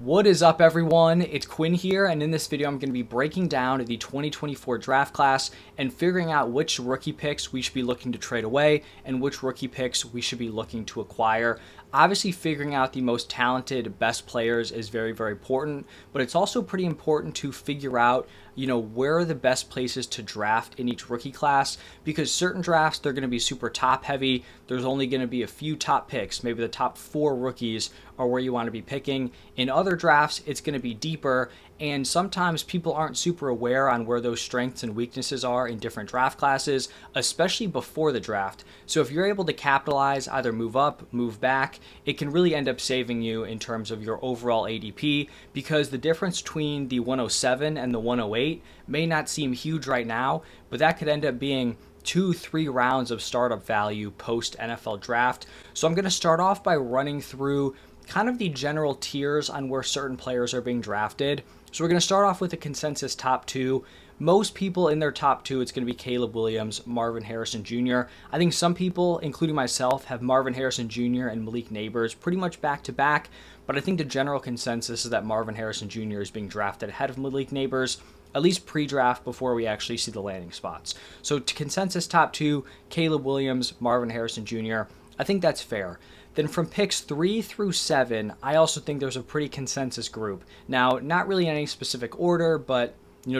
What is up, everyone? It's Quinn here, and in this video I'm going to be breaking down the 2024 draft class and figuring out which rookie picks we should be looking to trade away and which rookie picks we should be looking to acquire. Obviously, figuring out the most talented, best players is very, very important, but it's also pretty important to figure out, where are the best places to draft in each rookie class, because certain drafts, they're going to be super top heavy. There's only going to be a few top picks. Maybe the top 4 rookies are where you want to be picking. In other drafts, it's going to be deeper, and sometimes people aren't super aware on where those strengths and weaknesses are in different draft classes, especially before the draft. So if you're able to capitalize, either move up, move back, it can really end up saving you in terms of your overall ADP, because the difference between the 107 and the 108 may not seem huge right now, but that could end up being 2-3 rounds of startup value post NFL draft. So I'm going to start off by running through kind of the general tiers on where certain players are being drafted. So we're going to start off with the consensus top 2. Most people in their top 2, it's going to be Caleb Williams, Marvin Harrison Jr. I think some people, including myself, have Marvin Harrison Jr. and Malik Neighbors pretty much back to back, but I think the general consensus is that Marvin Harrison Jr. is being drafted ahead of Malik Neighbors, at least pre-draft, before we actually see the landing spots. So to consensus top 2, Caleb Williams, Marvin Harrison Jr., I think that's fair. Then from picks 3 through 7, I also think there's a pretty consensus group. Now, not really in any specific order, but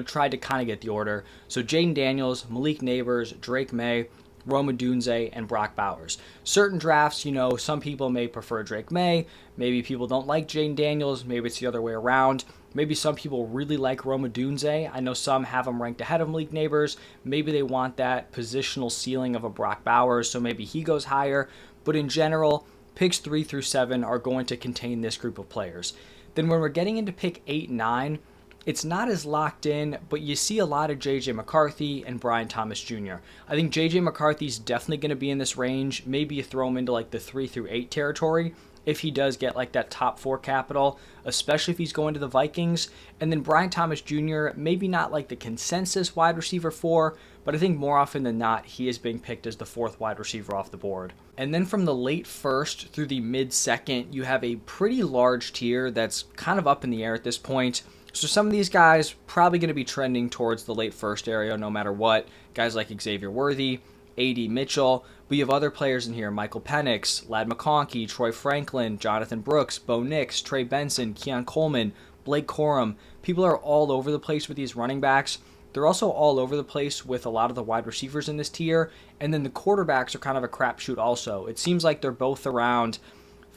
tried to kind of get the order. So Jaden Daniels, Malik Neighbors, Drake May, Rome Odunze, and Brock Bowers. Certain drafts, some people may prefer Drake May. Maybe people don't like Jaden Daniels. Maybe it's the other way around. Maybe some people really like Rome Odunze. I know some have him ranked ahead of Malik Neighbors. Maybe they want that positional ceiling of a Brock Bowers, so maybe he goes higher. But in general, picks 3 through 7 are going to contain this group of players. Then when we're getting into pick 8 and 9, it's not as locked in, but you see a lot of J.J. McCarthy and Brian Thomas Jr. I think J.J. McCarthy's definitely going to be in this range. Maybe you throw him into like the 3 through 8 territory if he does get like that top 4 capital, especially if he's going to the Vikings. And then Brian Thomas Jr., maybe not like the consensus wide receiver 4, but I think more often than not, he is being picked as the 4th wide receiver off the board. And then from the late 1st through the mid-2nd, you have a pretty large tier that's kind of up in the air at this point. So some of these guys probably going to be trending towards the late 1st area no matter what. Guys like Xavier Worthy, A.D. Mitchell. But you have other players in here: Michael Penix, Ladd McConkey, Troy Franklin, Jonathan Brooks, Bo Nix, Trey Benson, Keon Coleman, Blake Corum. People are all over the place with these running backs. They're also all over the place with a lot of the wide receivers in this tier. And then the quarterbacks are kind of a crapshoot also. It seems like they're both around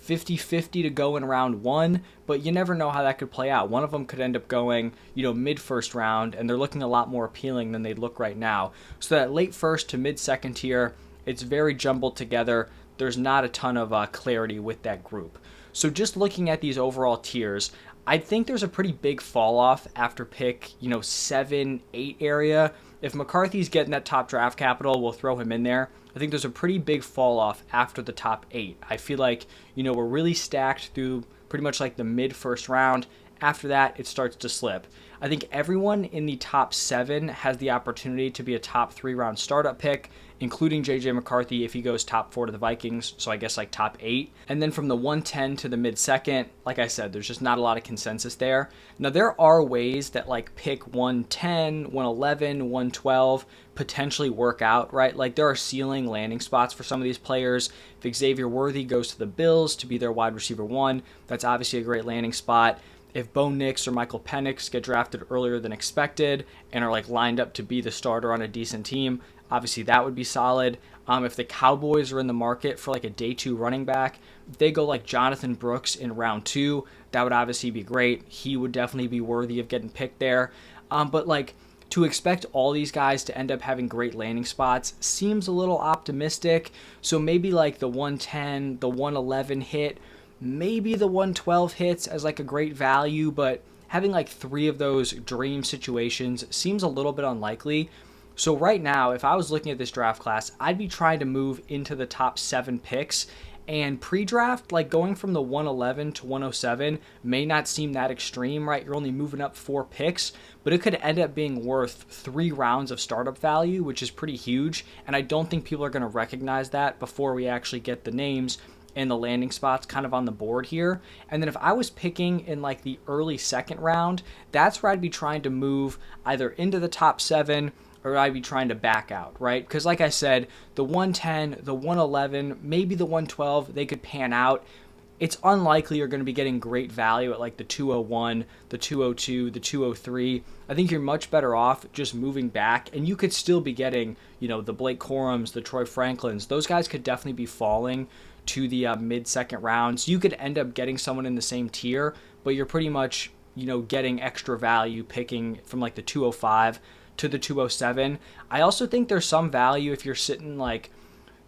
50-50 to go in round 1, but you never know how that could play out. One of them could end up going, mid-1st round, and they're looking a lot more appealing than they look right now. So that late 1st to mid-2nd tier, it's very jumbled together. There's not a ton of clarity with that group. So just looking at these overall tiers, I think there's a pretty big fall off after pick, 7, 8 area. If McCarthy's getting that top draft capital, we'll throw him in there. I think there's a pretty big fall off after the top 8. I feel like, we're really stacked through pretty much like the mid-1st round. After that, it starts to slip. I think everyone in the top 7 has the opportunity to be a top 3 round startup pick, including J.J. McCarthy if he goes top 4 to the Vikings, so I guess like top 8. And then from the 110 to the mid-2nd, like I said, there's just not a lot of consensus there. Now, there are ways that like pick 110, 111, 112 potentially work out, right? Like there are ceiling landing spots for some of these players. If Xavier Worthy goes to the Bills to be their wide receiver 1, that's obviously a great landing spot. If Bo Nix or Michael Penix get drafted earlier than expected and are like lined up to be the starter on a decent team, obviously that would be solid. If the Cowboys are in the market for like a day 2 running back, if they go like Jonathan Brooks in round 2, that would obviously be great. He would definitely be worthy of getting picked there. But like to expect all these guys to end up having great landing spots seems a little optimistic. So maybe like the 110, the 111 hit, maybe the 112 hits as like a great value, but having like 3 of those dream situations seems a little bit unlikely. So right now, if I was looking at this draft class, I'd be trying to move into the top 7 picks. And pre-draft, like going from the 111 to 107 may not seem that extreme, right? You're only moving up 4 picks, but it could end up being worth 3 rounds of startup value, which is pretty huge. And I don't think people are going to recognize that before we actually get the names and the landing spots kind of on the board here. And then if I was picking in like the early second round, that's where I'd be trying to move either into the top 7 or I'd be trying to back out, right? Because like I said, the 110, the 111, maybe the 112, they could pan out. It's unlikely you're going to be getting great value at like the 201, the 202, the 203. I think you're much better off just moving back, and you could still be getting, the Blake Corums, the Troy Franklins. Those guys could definitely be falling to the mid-second rounds. You could end up getting someone in the same tier, but you're pretty much, getting extra value picking from like the 205 to the 207. I also think there's some value if you're sitting like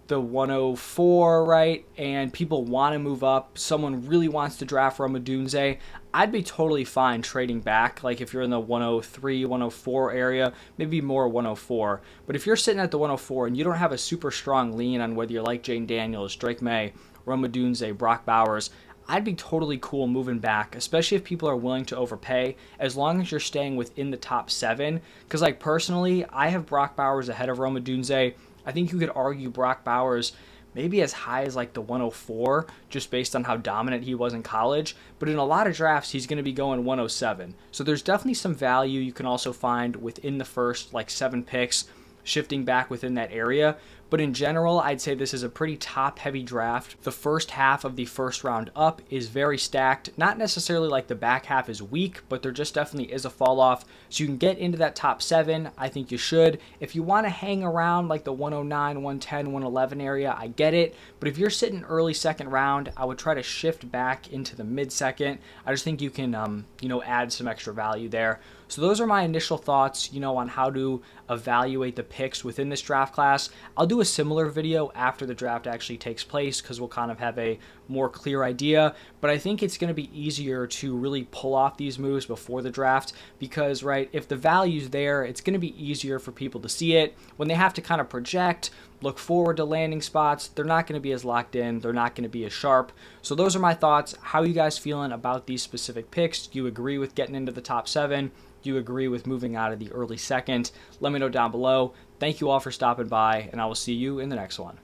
the 104, right? And people want to move up. Someone really wants to draft Rome Odunze. I'd be totally fine trading back. Like if you're in the 103, 104 area, maybe more 104. But if you're sitting at the 104 and you don't have a super strong lean on whether you like Jane Daniels, Drake May, Rome Odunze, Brock Bowers, I'd be totally cool moving back, especially if people are willing to overpay, as long as you're staying within the top 7. Because like personally, I have Brock Bowers ahead of Rome Odunze. I think you could argue Brock Bowers maybe as high as like the 104, just based on how dominant he was in college. But in a lot of drafts, he's going to be going 107. So there's definitely some value you can also find within the first like 7 picks, shifting back within that area. But in general, I'd say this is a pretty top-heavy draft. The first half of the first round up is very stacked. Not necessarily like the back half is weak, but there just definitely is a fall-off. So you can get into that top 7. I think you should. If you want to hang around like the 109, 110, 111 area, I get it. But if you're sitting early second round, I would try to shift back into the mid-second. I just think you can, add some extra value there. So those are my initial thoughts, on how to evaluate the picks within this draft class. I'll do a similar video after the draft actually takes place because we'll kind of have a more clear idea. But I think it's going to be easier to really pull off these moves before the draft because, right, if the value's there, it's going to be easier for people to see it. When they have to kind of project, look forward to landing spots, they're not going to be as locked in, they're not going to be as sharp. So those are my thoughts. How are you guys feeling about these specific picks? Do you agree with getting into the top 7? Do you agree with moving out of the early second? Let me know down below. Thank you all for stopping by, and I will see you in the next one.